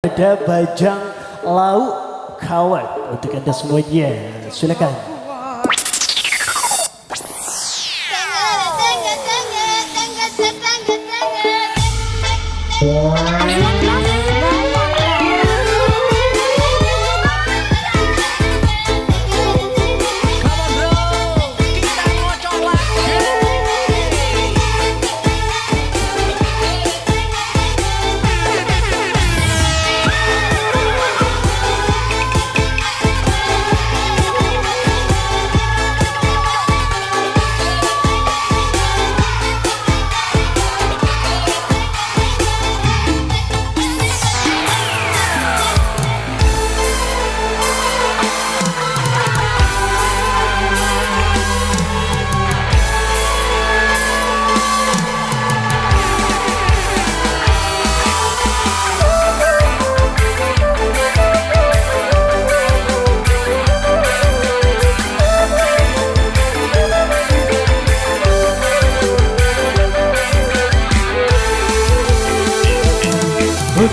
Ada bajang lauk kawat untuk Anda semuanya. Silakan.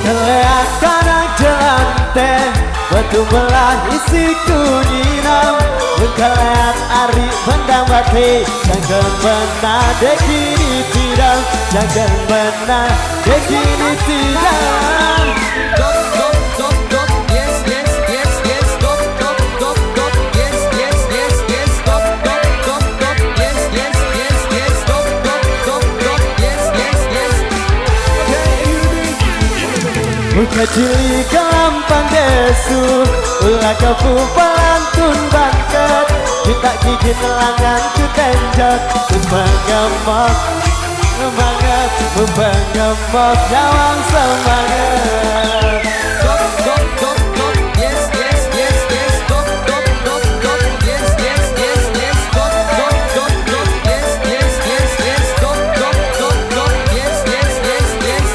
Kelihatan kanan jalan teh, batu belah isi kuninam. Kelihatan ari bendang bati, jangan benar dekini tidak, jangan benar dekini tidak. Dop dop dop dop, yes yes yes yes, dop dop dop dop, yes yes yes yes, dop dop dop dop, yes yes yes yes, dop dop dop dop, yes yes yes. Buka cili kelampang desu, ulah kepu pelantun bangket. Kita gigi nelangan kutenjot, membangemok semangat, membangemok nyawang semangat. Dop dop dop dop, yes yes yes yes, dop dop dop dop, yes yes yes yes, dop dop dop dop, yes yes yes yes, dop dop dop dop, yes yes yes yes.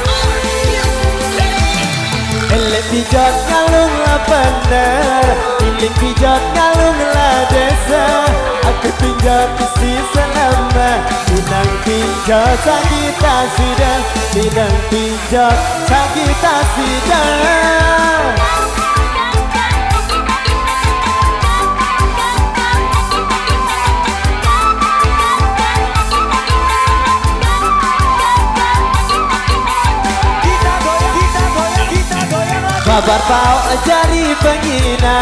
Elek pijat ngalung lah bener, iling pijat ngalung lah desa. Aku pinjat isi selama, bidang pinjat sakita sudah, bidang pinjat sakita sudah. Kabar pau jari penggina,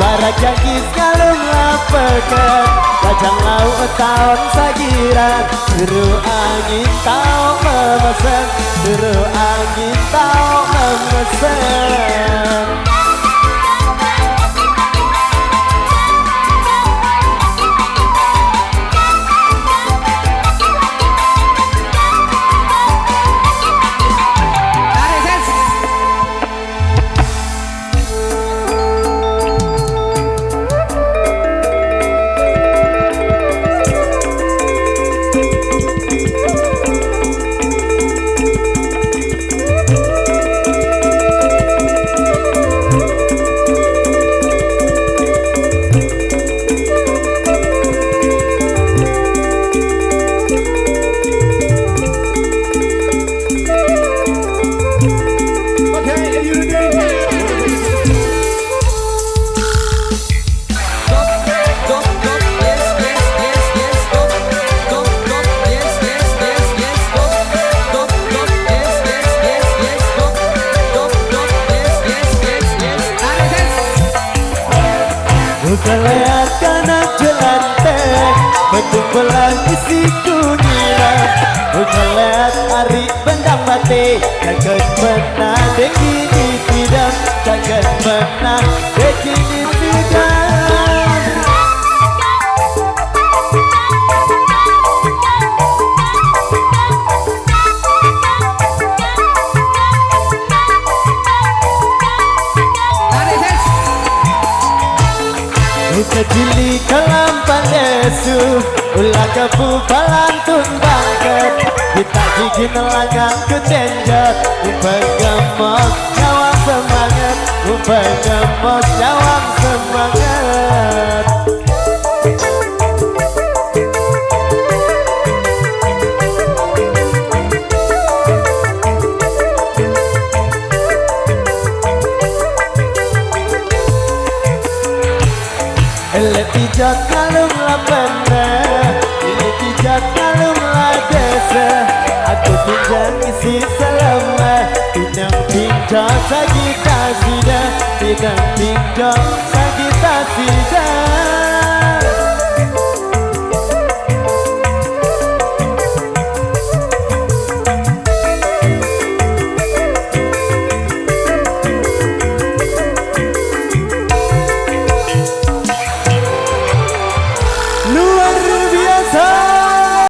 barak jangkis ngalung lapekan. Bajang lauk tahun sagiran, suruh angin tau memesan, suruh angin tau memesan. Kelihatan jalan teh, betul belah isi kuningan. Kelihatan ari bendang bati, jangan benar dekini tidak, jangan benar dekini tidak. Kecili kelampang desu, ulah kepu pelantun bangket. Kita gigi nelangan ketenjot, membangemok nyawang semangat, membangemok nyawang semangat. pijat kalung lah bener, ini pijat kalung lah desa. Aku pinjam isi selama, pinjam pinjam sagitasi dah, pinjam pinjam sagitasi.